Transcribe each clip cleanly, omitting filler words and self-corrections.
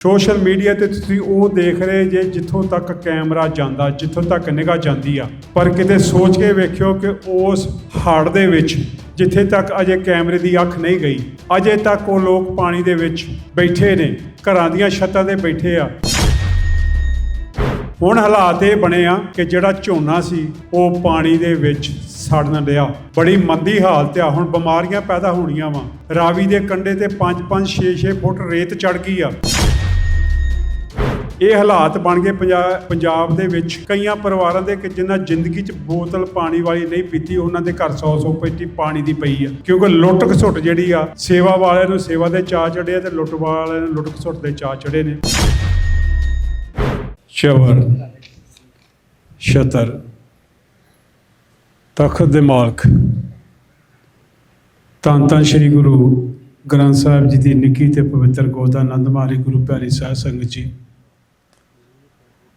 Social media ਤੇ ਤੁਸੀਂ ਉਹ ਦੇਖ ਰਹੇ ਜੇ ਜਿੱਥੋਂ ਤੱਕ ਕੈਮਰਾ ਜਾਂਦਾ, ਜਿੱਥੋਂ ਤੱਕ ਨਿਗਾਹ ਜਾਂਦੀ ਆ। ਪਰ ਕਿਤੇ ਸੋਚ ਕੇ ਵੇਖਿਓ ਕਿ ਉਸ ਹੜ੍ਹ ਦੇ ਵਿੱਚ ਜਿੱਥੇ ਤੱਕ ਅਜੇ ਕੈਮਰੇ ਦੀ ਅੱਖ ਨਹੀਂ ਗਈ, ਅਜੇ ਤੱਕ ਉਹ ਲੋਕ ਪਾਣੀ ਦੇ ਵਿੱਚ ਬੈਠੇ ਨੇ, ਘਰਾਂ ਦੀਆਂ ਛੱਤਾਂ ਤੇ ਬੈਠੇ ਆ। ਹੁਣ ਹਾਲਾਤ ਇਹ ਬਣੇ ਆ ਕਿ ਜਿਹੜਾ ਝੋਨਾ ਸੀ ਉਹ ਪਾਣੀ ਦੇ ਵਿੱਚ ਸੜਨ ਲਿਆ। ਬੜੀ ਮੰਦੀ ਹਾਲਤ ਆ। ਹੁਣ ਬਿਮਾਰੀਆਂ ਪੈਦਾ ਹੋਣੀਆਂ ਵਾ। ਰਾਵੀ ਦੇ ਕੰਢੇ ਤੇ 5-5 6-6 ਫੁੱਟ ਰੇਤ ਚੜ ਗਈ ਆ। ਇਹ ਹਾਲਾਤ ਬਣ ਗਏ ਪੰਜਾਬ ਦੇ ਵਿੱਚ ਕਈਆਂ ਪਰਿਵਾਰਾਂ ਦੇ ਕਿ ਜਿਨ੍ਹਾਂ ਜ਼ਿੰਦਗੀ 'ਚ ਬੋਤਲ ਪਾਣੀ ਵਾਲੀ ਨਹੀਂ ਪੀਤੀ, ਉਹਨਾਂ ਦੇ ਘਰ 100-100 ਪੇਟੀ ਪਾਣੀ ਦੀ ਪਈ ਆ। ਕਿਉਂਕਿ ਲੁੱਟ ਖਸੁੱਟ ਜਿਹੜੀ ਆ, ਸੇਵਾ ਵਾਲਿਆਂ ਨੂੰ ਸੇਵਾ ਦੇ ਚਾਅ ਚੜ੍ਹੇ ਆ ਤੇ ਲੁੱਟ ਵਾਲਿਆਂ ਨੂੰ ਲੁੱਟ ਖਸੁੱਟ ਦੇ ਚਾਅ ਚੜ੍ਹੇ ਨੇ। ਸ਼ਬਰ ਛਤਰ ਤਖਤ ਦੇ ਮਾਲਕ ਧੰਨ ਧੰਨ ਸ਼੍ਰੀ ਗੁਰੂ ਗ੍ਰੰਥ ਸਾਹਿਬ ਜੀ ਦੀ ਨਿੱਕੀ ਤੇ ਪਵਿੱਤਰ ਗੋਦ ਦਾ ਆਨੰਦ ਮਾਰੇ ਗੁਰੂ ਪਿਆਰੀ ਸਾਧ ਸੰਗਤ ਜੀ।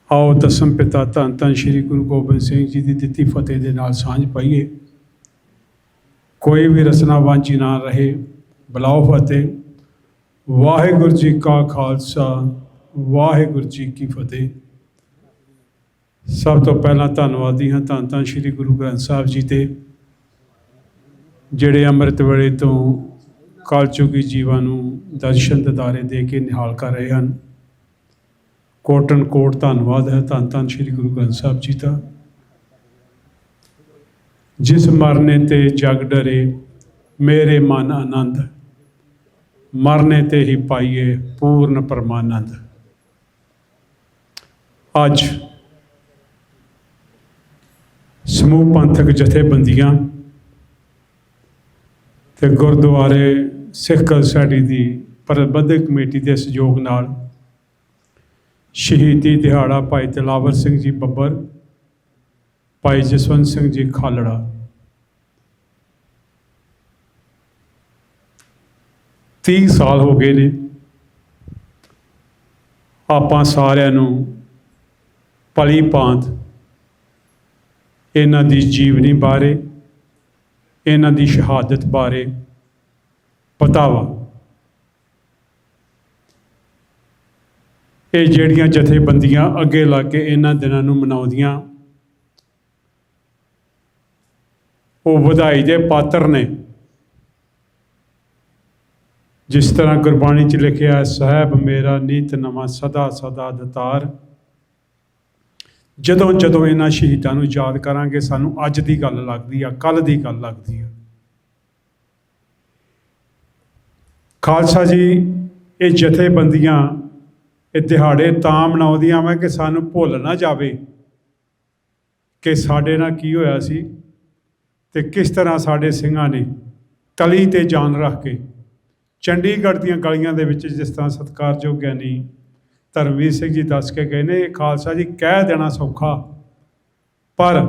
ਆਓ ਦਸਮ ਪਿਤਾ ਧੰਨ ਧੰਨ ਸ਼੍ਰੀ ਗੁਰੂ ਗੋਬਿੰਦ ਸਿੰਘ ਜੀ ਦੀ ਦਿੱਤੀ ਫਤਿਹ ਦੇ ਨਾਲ ਸਾਂਝ ਪਾਈਏ। ਕੋਈ ਵੀ ਰਸਨਾ ਵਾਂਝੀ ਨਾ ਰਹੇ। ਬੁਲਾਓ ਫਤਿਹ। ਵਾਹਿਗੁਰੂ ਜੀ ਕਾ ਖਾਲਸਾ, ਵਾਹਿਗੁਰੂ ਜੀ ਕੀ ਫਤਿਹ। ਸਭ ਤੋਂ ਪਹਿਲਾਂ ਧੰਨਵਾਦੀ ਹਾਂ ਧੰਨ ਧੰਨ ਸ਼੍ਰੀ ਗੁਰੂ ਗ੍ਰੰਥ ਸਾਹਿਬ ਜੀ ਦੇ, ਜਿਹੜੇ ਅੰਮ੍ਰਿਤ ਵੇਲੇ ਤੋਂ ਕਲਯੁਗੀ ਜੀਵਾਂ ਨੂੰ ਦਰਸ਼ਨ ਦਿਦਾਰੇ ਦੇ ਕੇ ਨਿਹਾਲ ਕਰ ਰਹੇ ਹਨ। ਕੋਟਨ ਕੋਟ ਧੰਨਵਾਦ ਹੈ ਧੰਨ ਧੰਨ ਸ਼੍ਰੀ ਗੁਰੂ ਗ੍ਰੰਥ ਸਾਹਿਬ ਜੀ ਦਾ। ਜਿਸ ਮਰਨੇ ਤੇ ਜਗ ਡਰੇ ਮੇਰੇ ਮਨ ਆਨੰਦ, ਮਰਨੇ ਤੇ ਹੀ ਪਾਈਏ ਪੂਰਨ ਪਰਮਾਨੰਦ। ਅੱਜ ਸਮੂਹ ਪੰਥਕ ਜਥੇਬੰਦੀਆਂ ਤੇ ਗੁਰਦੁਆਰੇ ਸਿੱਖ ਸੋਸਾਇਟੀ ਦੀ ਪ੍ਰਬੰਧਕ ਕਮੇਟੀ ਦੇ ਸਹਿਯੋਗ ਨਾਲ ਸ਼ਹੀਦੀ ਦਿਹਾੜਾ ਭਾਈ ਦਿਲਾਵਰ ਸਿੰਘ ਜੀ ਬੱਬਰ, ਭਾਈ ਜਸਵੰਤ ਸਿੰਘ ਜੀ ਖਾਲੜਾ, ਤੀਹ ਸਾਲ ਹੋ ਗਏ ਨੇ। ਆਪਾਂ ਸਾਰਿਆਂ ਨੂੰ ਭਲੀ ਭਾਂਤ ਇਹਨਾਂ ਦੀ ਜੀਵਨੀ ਬਾਰੇ, ਇਹਨਾਂ ਦੀ ਸ਼ਹਾਦਤ ਬਾਰੇ ਪਤਾ ਵਾ। ਇਹ ਜਿਹੜੀਆਂ ਜਥੇਬੰਦੀਆਂ ਅੱਗੇ ਲੱਗ ਕੇ ਇਹਨਾਂ ਦਿਨਾਂ ਨੂੰ ਮਨਾਉਂਦੀਆਂ, ਉਹ ਵਧਾਈ ਦੇ ਪਾਤਰ ਨੇ। ਜਿਸ ਤਰ੍ਹਾਂ ਗੁਰਬਾਣੀ 'ਚ ਲਿਖਿਆ, ਸਾਹਿਬ ਮੇਰਾ ਨੀਤ ਨਵਾਂ ਸਦਾ ਸਦਾ ਦਤਾਰ। ਜਦੋਂ ਜਦੋਂ ਇਹਨਾਂ ਸ਼ਹੀਦਾਂ ਨੂੰ ਯਾਦ ਕਰਾਂਗੇ, ਸਾਨੂੰ ਅੱਜ ਦੀ ਗੱਲ ਲੱਗਦੀ ਆ, ਕੱਲ੍ਹ ਦੀ ਗੱਲ ਲੱਗਦੀ ਆ। ਖਾਲਸਾ ਜੀ, ਇਹ ਜਥੇਬੰਦੀਆਂ ਇਹ ਦਿਹਾੜੇ ਤਾਂ ਮਨਾਉਂਦੀਆਂ ਵਾ ਕਿ ਸਾਨੂੰ ਭੁੱਲ ਨਾ ਜਾਵੇ ਕਿ ਸਾਡੇ ਨਾਲ ਕੀ ਹੋਇਆ ਸੀ ਤੇ ਕਿਸ ਤਰ੍ਹਾਂ ਸਾਡੇ ਸਿੰਘਾਂ ਨੇ ਤਲੀ ਤੇ ਜਾਨ ਰੱਖ ਕੇ ਚੰਡੀਗੜ੍ਹ ਦੀਆਂ ਗਲੀਆਂ ਦੇ ਵਿੱਚ, ਜਿਸ ਤਰ੍ਹਾਂ ਸਤਿਕਾਰਯੋਗ ਗਿਆਨੀ ਧਰਮਵੀਰ ਸਿੰਘ ਜੀ ਦੱਸ ਕੇ ਗਏ ਨੇ, ਇਹ ਖਾਲਸਾ ਜੀ ਕਹਿ ਦੇਣਾ ਸੌਖਾ ਪਰ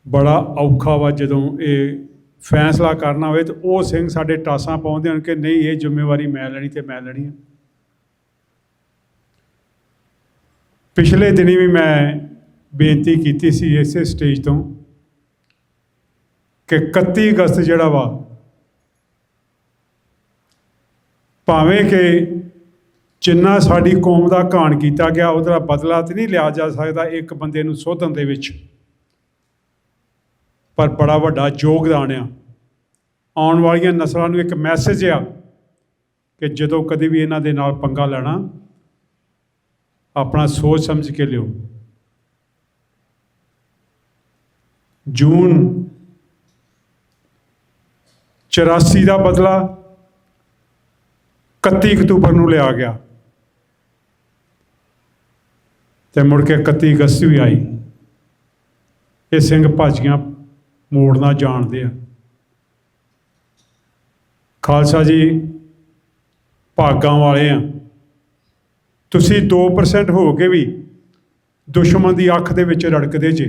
ਬੜਾ ਔਖਾ ਵਾ ਜਦੋਂ ਇਹ ਫੈਸਲਾ ਕਰਨਾ ਹੋਵੇ ਤੇ ਉਹ ਸਿੰਘ ਸਾਡੇ ਟਾਸਾਂ ਪਾਉਂਦੇ ਹਨ ਕਿ ਨਹੀਂ, ਇਹ ਜ਼ਿੰਮੇਵਾਰੀ ਮੈਂ ਲੈਣੀ ਤੇ ਮੈਂ ਲੈਣੀ ਹੈ। ਪਿਛਲੇ ਦਿਨੀ ਵੀ ਮੈਂ ਬੇਨਤੀ ਕੀਤੀ ਸੀ ਇਸੇ ਸਟੇਜ ਤੋਂ ਕਿ 31 ਅਗਸਤ ਜਿਹੜਾ ਵਾ, ਭਾਵੇਂ ਕਿ ਜਿੰਨਾ ਸਾਡੀ ਕੌਮ ਦਾ ਘਾਣ ਕੀਤਾ ਗਿਆ ਉਹਦਾ ਬਦਲਾ ਤਾਂ ਨਹੀਂ ਲਿਆ ਜਾ ਸਕਦਾ ਇੱਕ ਬੰਦੇ ਨੂੰ ਸੋਧਣ ਦੇ ਵਿੱਚ, ਪਰ ਬੜਾ ਵੱਡਾ ਯੋਗਦਾਨ ਆ। ਆਉਣ ਵਾਲੀਆਂ ਨਸਲਾਂ ਨੂੰ ਇੱਕ ਮੈਸੇਜ ਆ ਕਿ ਜਦੋਂ ਕਦੇ ਵੀ ਇਹਨਾਂ ਦੇ ਨਾਲ ਪੰਗਾ ਲੈਣਾ, ਆਪਣਾ ਸੋਚ ਸਮਝ ਕੇ ਲਿਓ। ਜੂਨ 84 ਦਾ ਬਦਲਾ 31 ਅਕਤੂਬਰ ਨੂੰ ਲਿਆ ਗਿਆ ਤੇ ਮੁੜ ਕੇ 31 ਅਗਸਤ ਵੀ ਆਈ। ਇਹ ਸਿੰਘ ਭਾਜੀਆਂ ਮੋੜਨਾ ਜਾਣਦੇ ਆ। ਖਾਲਸਾ ਜੀ, ਭਾਗਾਂ ਵਾਲੇ ਆ ਤੁਸੀਂ। 2% ਹੋ ਕੇ ਵੀ ਦੁਸ਼ਮਣ ਦੀ ਅੱਖ ਦੇ ਵਿੱਚ ਰੜਕਦੇ ਜੇ,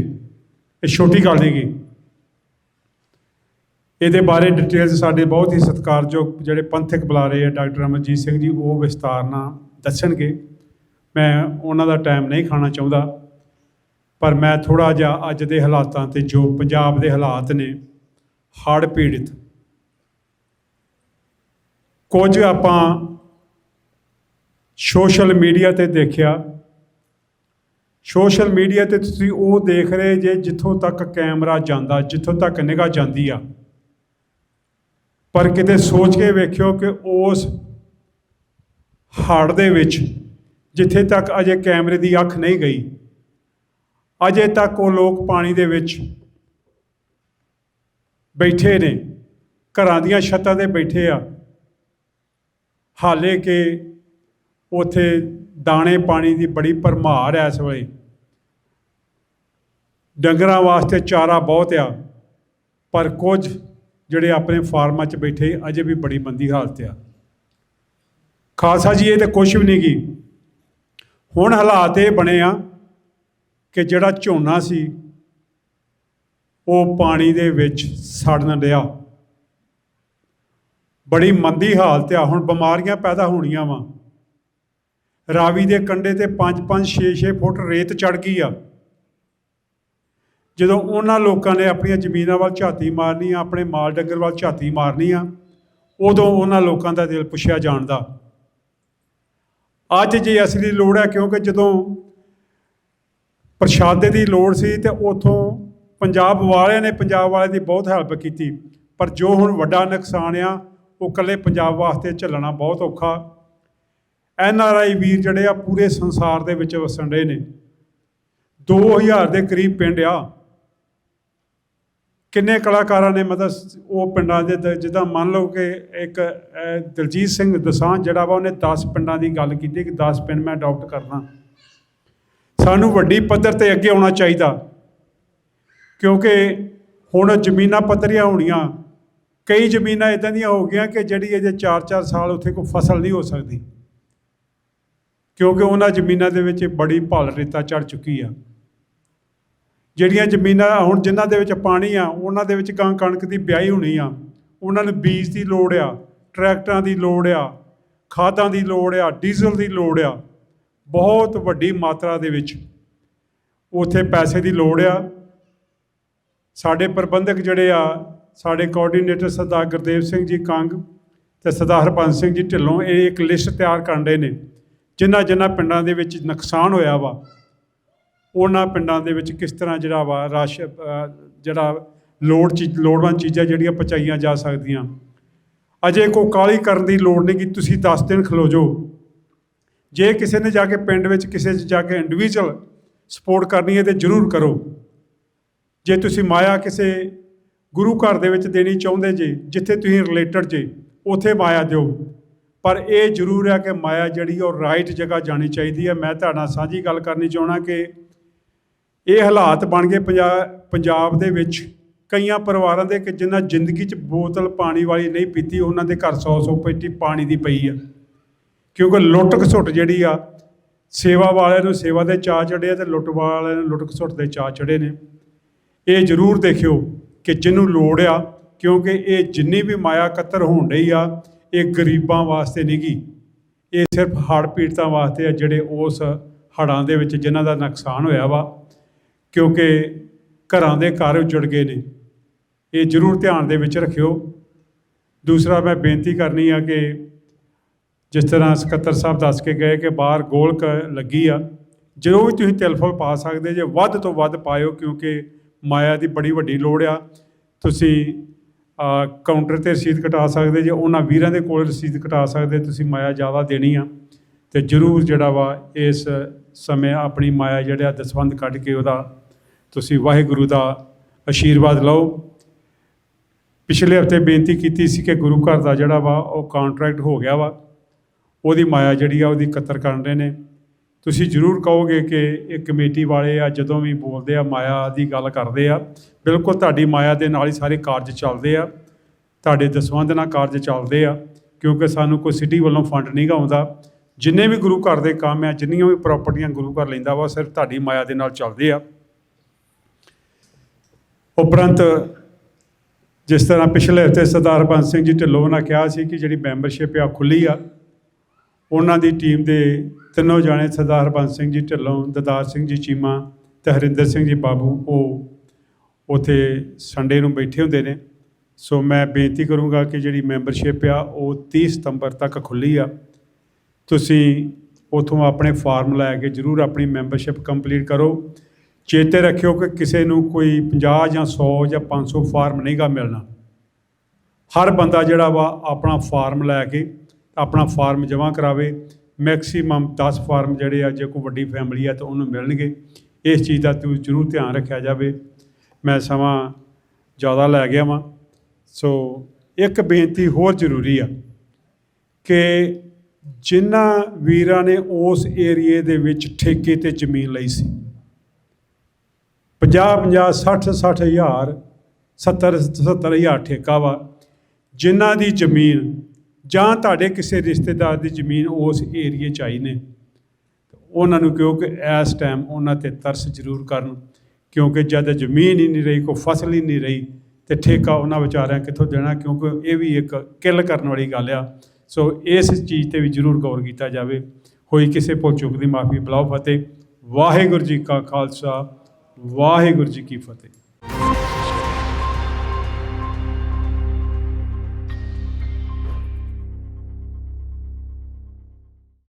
ਇਹ ਛੋਟੀ ਗੱਲ ਨਹੀਂ ਗੀ। ਇਹਦੇ ਬਾਰੇ ਡਿਟੇਲਸ ਸਾਡੇ ਬਹੁਤ ਹੀ ਸਤਿਕਾਰਯੋਗ ਜਿਹੜੇ ਪੰਥਕ ਬੁਲਾਰੇ ਆ ਡਾਕਟਰ ਅਮਰਜੀਤ ਸਿੰਘ ਜੀ, ਉਹ ਵਿਸਤਾਰ ਨਾਲ ਦੱਸਣਗੇ। ਮੈਂ ਉਹਨਾਂ ਦਾ ਟਾਈਮ ਨਹੀਂ ਖਾਣਾ ਚਾਹੁੰਦਾ, ਪਰ ਮੈਂ ਥੋੜ੍ਹਾ ਜਿਹਾ ਅੱਜ ਦੇ ਹਾਲਾਤਾਂ 'ਤੇ, ਜੋ ਪੰਜਾਬ ਦੇ ਹਾਲਾਤ ਨੇ ਹੜ੍ਹ ਪੀੜਿਤ, ਕੁਝ ਆਪਾਂ ਸੋਸ਼ਲ ਮੀਡੀਆ ਤੇ ਦੇਖਿਆ, ਸੋਸ਼ਲ ਮੀਡੀਆ ਤੇ ਤੁਸੀਂ ਉਹ ਦੇਖ ਰਹੇ ਜੇ ਜਿੱਥੋਂ ਤੱਕ ਕੈਮਰਾ ਜਾਂਦਾ, ਜਿੱਥੋਂ ਤੱਕ ਨਿਗਾਹ ਜਾਂਦੀ ਆ। ਪਰ ਕਿਤੇ ਸੋਚ ਕੇ ਵੇਖਿਓ ਕਿ ਉਸ ਹੜ੍ਹ ਦੇ ਵਿੱਚ ਜਿੱਥੇ ਤੱਕ ਅਜੇ ਕੈਮਰੇ ਦੀ ਅੱਖ ਨਹੀਂ ਗਈ, ਅਜੇ ਤੱਕ ਉਹ ਲੋਕ ਪਾਣੀ ਦੇ ਵਿੱਚ ਬੈਠੇ ਨੇ, ਘਰਾਂ ਦੀਆਂ ਛੱਤਾਂ 'ਤੇ ਬੈਠੇ ਆ। ਹਾਲੇ ਕਿ ਉੱਥੇ ਦਾਣੇ ਪਾਣੀ ਦੀ ਬੜੀ ਭਰਮਾਰ ਹੈ ਇਸ ਵੇਲੇ, ਡੰਗਰਾਂ ਵਾਸਤੇ ਚਾਰਾ ਬਹੁਤ ਆ, ਪਰ ਕੁਝ ਜਿਹੜੇ ਆਪਣੇ ਫਾਰਮਾਂ 'ਚ ਬੈਠੇ ਅਜੇ ਵੀ ਬੜੀ ਮੰਦੀ ਹਾਲਤ ਆ। ਖਾਲਸਾ ਜੀ, ਇਹ ਤਾਂ ਕੁਛ ਵੀ ਨਹੀਂ ਗੀ। ਹੁਣ ਹਾਲਾਤ ਇਹ ਬਣੇ ਆ ਕਿ ਜਿਹੜਾ ਝੋਨਾ ਸੀ ਉਹ ਪਾਣੀ ਦੇ ਵਿੱਚ ਸੜਨ ਡਿਆ, ਬੜੀ ਮੰਦੀ ਹਾਲਤ ਆ। ਹੁਣ ਬਿਮਾਰੀਆਂ ਪੈਦਾ ਹੋਣੀਆਂ ਵਾ। ਰਾਵੀ ਦੇ ਕੰਢੇ ਤੇ 5-5, 6-6 ਫੁੱਟ ਰੇਤ ਚੜ੍ਹ ਗਈ ਆ। ਜਦੋਂ ਉਹਨਾਂ ਲੋਕਾਂ ਨੇ ਆਪਣੀਆਂ ਜ਼ਮੀਨਾਂ ਵੱਲ ਝਾਤੀ ਮਾਰਨੀ ਆ, ਆਪਣੇ ਮਾਲ ਡੰਗਰ ਵੱਲ ਝਾਤੀ ਮਾਰਨੀ ਆ, ਉਦੋਂ ਉਹਨਾਂ ਲੋਕਾਂ ਦਾ ਦਿਲ ਪੁੱਛਿਆ ਜਾਣਦਾ। ਅੱਜ ਜੇ ਅਸਲੀ ਲੋੜ ਹੈ, ਕਿਉਂਕਿ ਜਦੋਂ ਪ੍ਰਸ਼ਾਦੇ ਦੀ ਲੋੜ ਸੀ ਤੇ ਉੱਥੋਂ ਪੰਜਾਬ ਵਾਲਿਆਂ ਨੇ ਪੰਜਾਬ ਵਾਲਿਆਂ ਦੀ ਬਹੁਤ ਹੈਲਪ ਕੀਤੀ, ਪਰ ਜੋ ਹੁਣ ਵੱਡਾ ਨੁਕਸਾਨ ਆ ਉਹ ਇਕੱਲੇ ਪੰਜਾਬ ਵਾਸਤੇ ਝੱਲਣਾ ਬਹੁਤ ਔਖਾ। NRI ਵੀਰ ਜਿਹੜੇ ਆ ਪੂਰੇ ਸੰਸਾਰ ਦੇ ਵਿੱਚ ਵਸਣ ਰਹੇ ਨੇ। 2000 ਦੇ ਕਰੀਬ ਪਿੰਡ ਆ। ਕਿੰਨੇ ਕਲਾਕਾਰਾਂ ਨੇ ਮਤਲਬ ਉਹ ਪਿੰਡਾਂ ਦੇ, ਜਿੱਦਾਂ ਮੰਨ ਲਓ ਕਿ ਇੱਕ ਦਲਜੀਤ ਸਿੰਘ ਦੋਸਾਂਝ ਜਿਹੜਾ ਵਾ, ਉਹਨੇ 10 ਪਿੰਡਾਂ ਦੀ ਗੱਲ ਕੀਤੀ ਕਿ 10 ਪਿੰਡ ਮੈਂ ਅਡਾਪਟ ਕਰਨਾ। ਸਾਨੂੰ ਵੱਡੀ ਪੱਧਰ 'ਤੇ ਅੱਗੇ ਆਉਣਾ ਚਾਹੀਦਾ, ਕਿਉਂਕਿ ਹੁਣ ਜ਼ਮੀਨਾਂ ਪੱਧਰੀਆਂ ਹੋਣੀਆਂ। ਕਈ ਜ਼ਮੀਨਾਂ ਇੱਦਾਂ ਦੀਆਂ ਹੋ ਗਈਆਂ ਕਿ ਜਿਹੜੀ ਅਜੇ 4-4 ਸਾਲ ਉੱਥੇ ਕੋਈ ਫਸਲ ਨਹੀਂ ਹੋ ਸਕਦੀ, ਕਿਉਂਕਿ ਉਹਨਾਂ ਜ਼ਮੀਨਾਂ ਦੇ ਵਿੱਚ ਬੜੀ ਭਲ ਰੇਤਾ ਚੜ੍ਹ ਚੁੱਕੀ ਆ। ਜਿਹੜੀਆਂ ਜ਼ਮੀਨਾਂ ਹੁਣ ਜਿਨ੍ਹਾਂ ਦੇ ਵਿੱਚ ਪਾਣੀ ਆ, ਉਹਨਾਂ ਦੇ ਵਿੱਚ ਕਣਕ ਦੀ ਬਿਆਈ ਹੋਣੀ ਆ, ਉਹਨਾਂ ਨੂੰ ਬੀਜ ਦੀ ਲੋੜ ਆ, ਟਰੈਕਟਰਾਂ ਦੀ ਲੋੜ ਆ, ਖਾਦਾਂ ਦੀ ਲੋੜ ਆ, ਡੀਜ਼ਲ ਦੀ ਲੋੜ ਆ, ਬਹੁਤ ਵੱਡੀ ਮਾਤਰਾ ਦੇ ਵਿੱਚ ਉੱਥੇ ਪੈਸੇ ਦੀ ਲੋੜ ਆ। ਸਾਡੇ ਪ੍ਰਬੰਧਕ ਜਿਹੜੇ ਆ, ਸਾਡੇ ਕੋਆਰਡੀਨੇਟਰ ਸਰਦਾਰ ਗੁਰਦੇਵ ਸਿੰਘ ਜੀ ਕੰਗ ਅਤੇ ਸਰਦਾਰ ਹਰਬੰਸ ਸਿੰਘ ਜੀ ਢਿੱਲੋਂ, ਇਹ ਇੱਕ ਲਿਸਟ ਤਿਆਰ ਕਰਨ ਰਹੇ ਨੇ ਜਿਨ੍ਹਾਂ ਪਿੰਡਾਂ ਦੇ ਵਿੱਚ ਨੁਕਸਾਨ ਹੋਇਆ ਵਾ, ਉਹਨਾਂ ਪਿੰਡਾਂ ਦੇ ਵਿੱਚ ਕਿਸ ਤਰ੍ਹਾਂ ਜਿਹੜਾ ਵਾ ਜਿਹੜਾ ਲੋੜਵੰਦ ਚੀਜ਼ਾਂ ਜਿਹੜੀਆਂ ਪਹੁੰਚਾਈਆਂ ਜਾ ਸਕਦੀਆਂ। ਅਜੇ ਕੋਈ ਕਾਹਲੀ ਕਰਨ ਦੀ ਲੋੜ ਨਹੀਂ ਕਿ ਤੁਸੀਂ 10 ਦਿਨ ਖਲੋ ਜਾਓ। ਜੇ ਕਿਸੇ ਨੇ ਜਾ ਕੇ ਪਿੰਡ ਵਿੱਚ ਕਿਸੇ 'ਚ ਜਾ ਕੇ ਇੰਡੀਵਿਜੂਅਲ ਸਪੋਰਟ ਕਰਨੀ ਹੈ ਤਾਂ ਜ਼ਰੂਰ ਕਰੋ। ਜੇ ਤੁਸੀਂ ਮਾਇਆ ਕਿਸੇ ਗੁਰੂ ਘਰ ਦੇ ਵਿੱਚ ਦੇਣੀ ਚਾਹੁੰਦੇ ਜੇ, ਜਿੱਥੇ ਤੁਸੀਂ ਰਿਲੇਟਡ ਜੇ, ਉੱਥੇ ਮਾਇਆ ਦਿਓ, ਪਰ ਇਹ ਜ਼ਰੂਰ ਹੈ ਕਿ ਮਾਇਆ ਜਿਹੜੀ ਉਹ ਰਾਈਟ ਜਗ੍ਹਾ ਜਾਣੀ ਚਾਹੀਦੀ ਹੈ। ਮੈਂ ਤੁਹਾਡੇ ਨਾਲ ਸਾਂਝੀ ਗੱਲ ਕਰਨੀ ਚਾਹੁੰਦਾ ਕਿ ਇਹ ਹਾਲਾਤ ਬਣ ਗਏ ਪੰਜਾਬ ਦੇ ਵਿੱਚ ਕਈਆਂ ਪਰਿਵਾਰਾਂ ਦੇ ਕਿ ਜਿਨ੍ਹਾਂ ਜ਼ਿੰਦਗੀ 'ਚ ਬੋਤਲ ਪਾਣੀ ਵਾਲੀ ਨਹੀਂ ਪੀਤੀ, ਉਹਨਾਂ ਦੇ ਘਰ 100-100 ਪੇਟੀ ਪਾਣੀ ਦੀ ਪਈ ਆ, ਕਿਉਂਕਿ ਲੁੱਟ ਖਸੁੱਟ ਜਿਹੜੀ ਆ, ਸੇਵਾ ਵਾਲਿਆਂ ਨੂੰ ਸੇਵਾ ਦੇ ਚਾਅ ਚੜ੍ਹੇ ਆ ਅਤੇ ਲੁੱਟ ਵਾਲਿਆਂ ਨੂੰ ਲੁੱਟ ਖਸੁੱਟ ਦੇ ਚਾਅ ਚੜ੍ਹੇ ਨੇ। ਇਹ ਜ਼ਰੂਰ ਦੇਖਿਓ ਕਿ ਜਿਹਨੂੰ ਲੋੜ ਆ, ਕਿਉਂਕਿ ਇਹ ਜਿੰਨੀ ਵੀ ਮਾਇਆ ਇਕੱਤਰ ਹੋਣ ਰਹੀ ਆ, ਇਹ ਗਰੀਬਾਂ ਵਾਸਤੇ ਨਹੀਂ ਗੀ, ਇਹ ਸਿਰਫ ਹੜ੍ਹ ਪੀੜਤਾਂ ਵਾਸਤੇ ਆ, ਜਿਹੜੇ ਉਸ ਹੜ੍ਹਾਂ ਦੇ ਵਿੱਚ ਜਿਨ੍ਹਾਂ ਦਾ ਨੁਕਸਾਨ ਹੋਇਆ ਵਾ, ਕਿਉਂਕਿ ਘਰਾਂ ਦੇ ਘਰ ਉਜੜ ਗਏ ਨੇ। ਇਹ ਜ਼ਰੂਰ ਧਿਆਨ ਦੇ ਵਿੱਚ ਰੱਖਿਓ। ਦੂਸਰਾ ਮੈਂ ਬੇਨਤੀ ਕਰਨੀ ਆ ਕਿ ਜਿਸ ਤਰ੍ਹਾਂ ਸਕੱਤਰ ਸਾਹਿਬ ਦੱਸ ਕੇ ਗਏ ਕਿ ਬਾਹਰ ਗੋਲਕ ਲੱਗੀ ਆ, ਜਦੋਂ ਵੀ ਤੁਸੀਂ ਤਿਲ ਫੁੱਲ ਪਾ ਸਕਦੇ ਜੇ, ਵੱਧ ਤੋਂ ਵੱਧ ਪਾਇਓ, ਕਿਉਂਕਿ ਮਾਇਆ ਦੀ ਬੜੀ ਵੱਡੀ ਲੋੜ ਆ। ਤੁਸੀਂ ਕਾਊਂਟਰ 'ਤੇ ਰਸੀਦ ਕਟਾ ਸਕਦੇ ਜੇ, ਉਹਨਾਂ ਵੀਰਾਂ ਦੇ ਕੋਲ ਰਸੀਦ ਕਟਾ ਸਕਦੇ, ਤੁਸੀਂ ਮਾਇਆ ਜ਼ਿਆਦਾ ਦੇਣੀ ਆ। ਅਤੇ ਜ਼ਰੂਰ ਜਿਹੜਾ ਵਾ ਇਸ ਸਮੇਂ ਆਪਣੀ ਮਾਇਆ ਜਿਹੜਾ ਦਸਵੰਧ ਕੱਢ ਕੇ ਉਹਦਾ ਤੁਸੀਂ ਵਾਹਿਗੁਰੂ ਦਾ ਆਸ਼ੀਰਵਾਦ ਲਓ। ਪਿਛਲੇ ਹਫ਼ਤੇ ਬੇਨਤੀ ਕੀਤੀ ਸੀ ਕਿ ਗੁਰੂ ਘਰ ਦਾ ਜਿਹੜਾ ਵਾ ਉਹ ਕਾਂਟਰੈਕਟ ਹੋ ਗਿਆ ਵਾ, ਉਹਦੀ ਮਾਇਆ ਜਿਹੜੀ ਆ ਉਹਦੀ ਇਕੱਤਰ ਕਰਨ ਰਹੇ ਨੇ। ਤੁਸੀਂ ਜ਼ਰੂਰ ਕਹੋਗੇ ਕਿ ਇਹ ਕਮੇਟੀ ਵਾਲੇ ਆ ਜਦੋਂ ਵੀ ਬੋਲਦੇ ਆ ਮਾਇਆ ਦੀ ਗੱਲ ਕਰਦੇ ਆ, ਬਿਲਕੁਲ ਤੁਹਾਡੀ ਮਾਇਆ ਦੇ ਨਾਲ ਹੀ ਸਾਰੇ ਕਾਰਜ ਚੱਲਦੇ ਆ, ਤੁਹਾਡੇ ਦਸਵੰਧ ਨਾਲ ਕਾਰਜ ਚੱਲਦੇ ਆ, ਕਿਉਂਕਿ ਸਾਨੂੰ ਕੋਈ ਸਿਟੀ ਵੱਲੋਂ ਫੰਡ ਨਹੀਂ ਗਾ ਆਉਂਦਾ। ਜਿੰਨੇ ਵੀ ਗੁਰੂ ਘਰ ਦੇ ਕੰਮ ਆ, ਜਿੰਨੀਆਂ ਵੀ ਪ੍ਰਾਪਰਟੀਆਂ ਗੁਰੂ ਘਰ ਲੈਂਦਾ ਵਾ, ਸਿਰਫ ਤੁਹਾਡੀ ਮਾਇਆ ਦੇ ਨਾਲ ਚੱਲਦੇ ਆ। ਉਪਰੰਤ ਜਿਸ ਤਰ੍ਹਾਂ ਪਿਛਲੇ ਹਫ਼ਤੇ ਸਰਦਾਰ ਹਰਬੰਸ ਸਿੰਘ ਜੀ ਢਿੱਲੋਂ ਨੇ ਕਿਹਾ ਸੀ ਕਿ ਜਿਹੜੀ ਮੈਂਬਰਸ਼ਿਪ ਆ ਖੁੱਲ੍ਹੀ ਆ, ਉਹਨਾਂ ਦੀ ਟੀਮ ਦੇ ਤਿੰਨੋਂ ਜਾਣੇ ਸਰਦਾਰ ਹਰਬੰਸ ਸਿੰਘ ਜੀ ਢਿੱਲੋਂ, ਦਦਾਰ ਸਿੰਘ ਜੀ ਚੀਮਾ ਅਤੇ ਹਰਿੰਦਰ ਸਿੰਘ ਜੀ ਬਾਬੂ, ਉਹ ਉੱਥੇ ਸੰਡੇ ਨੂੰ ਬੈਠੇ ਹੁੰਦੇ ਨੇ। ਸੋ ਮੈਂ ਬੇਨਤੀ ਕਰੂੰਗਾ ਕਿ ਜਿਹੜੀ ਮੈਂਬਰਸ਼ਿਪ ਆ ਉਹ 30 ਸਤੰਬਰ ਤੱਕ ਖੁੱਲ੍ਹੀ ਆ। ਤੁਸੀਂ ਉੱਥੋਂ ਆਪਣੇ ਫਾਰਮ ਲੈ ਕੇ ਜ਼ਰੂਰ ਆਪਣੀ ਮੈਂਬਰਸ਼ਿਪ ਕੰਪਲੀਟ ਕਰੋ। ਚੇਤੇ ਰੱਖਿਓ ਕਿ ਕਿਸੇ ਨੂੰ ਕੋਈ 50 ਜਾਂ 100 ਜਾਂ 500 ਫਾਰਮ ਨਹੀਂ ਗਾ ਮਿਲਣਾ। ਹਰ ਬੰਦਾ ਜਿਹੜਾ ਵਾ ਆਪਣਾ ਫਾਰਮ ਲੈ ਕੇ ਆਪਣਾ ਫਾਰਮ ਜਮ੍ਹਾਂ ਕਰਾਵੇ। ਮੈਕਸੀਮਮ 10 ਫਾਰਮ ਜਿਹੜੇ ਆ, ਜੇ ਕੋਈ ਵੱਡੀ ਫੈਮਿਲੀ ਆ ਤਾਂ ਉਹਨੂੰ ਮਿਲਣਗੇ। ਇਸ ਚੀਜ਼ ਦਾ ਜ਼ਰੂਰ ਧਿਆਨ ਰੱਖਿਆ ਜਾਵੇ। ਮੈਂ ਸਮਾਂ ਜ਼ਿਆਦਾ ਲੈ ਗਿਆ ਵਾਂ, ਸੋ ਇੱਕ ਬੇਨਤੀ ਹੋਰ ਜ਼ਰੂਰੀ ਆ ਕਿ ਜਿਨ੍ਹਾਂ ਵੀਰਾਂ ਨੇ ਉਸ ਏਰੀਏ ਦੇ ਵਿੱਚ ਠੇਕੇ 'ਤੇ ਜ਼ਮੀਨ ਲਈ ਸੀ, 50-50, 60-60 ਹਜ਼ਾਰ, 70-70 ਹਜ਼ਾਰ ਠੇਕਾ ਵਾ, ਜਿਨ੍ਹਾਂ ਦੀ ਜ਼ਮੀਨ ਜਾਂ ਤੁਹਾਡੇ ਕਿਸੇ ਰਿਸ਼ਤੇਦਾਰ ਦੀ ਜ਼ਮੀਨ ਉਸ ਏਰੀਏ 'ਚ ਆਈ ਨੇ, ਉਹਨਾਂ ਨੂੰ ਕਿਉਂ ਕਿ ਇਸ ਟਾਈਮ ਉਹਨਾਂ 'ਤੇ ਤਰਸ ਜ਼ਰੂਰ ਕਰਨ, ਕਿਉਂਕਿ ਜਦ ਜ਼ਮੀਨ ਹੀ ਨਹੀਂ ਰਹੀ, ਕੋਈ ਫਸਲ ਹੀ ਨਹੀਂ ਰਹੀ, ਤੇ ਠੇਕਾ ਉਹਨਾਂ ਵਿਚਾਰਿਆਂ ਕਿੱਥੋਂ ਦੇਣਾ, ਕਿਉਂਕਿ ਇਹ ਵੀ ਇੱਕ ਕਿੱਲ ਕਰਨ ਵਾਲੀ ਗੱਲ ਆ। ਸੋ ਇਸ ਚੀਜ਼ 'ਤੇ ਵੀ ਜ਼ਰੂਰ ਗੌਰ ਕੀਤਾ ਜਾਵੇ। ਹੋਈ ਕਿਸੇ ਭੁੱਲ ਚੁੱਕ ਦੀ ਮਾਫੀ। ਬਲਾਓ ਫਤਿਹ। ਵਾਹਿਗੁਰੂ ਜੀ ਕਾ ਖਾਲਸਾ, ਵਾਹਿਗੁਰੂ ਜੀ ਕੀ ਫਤਿਹ।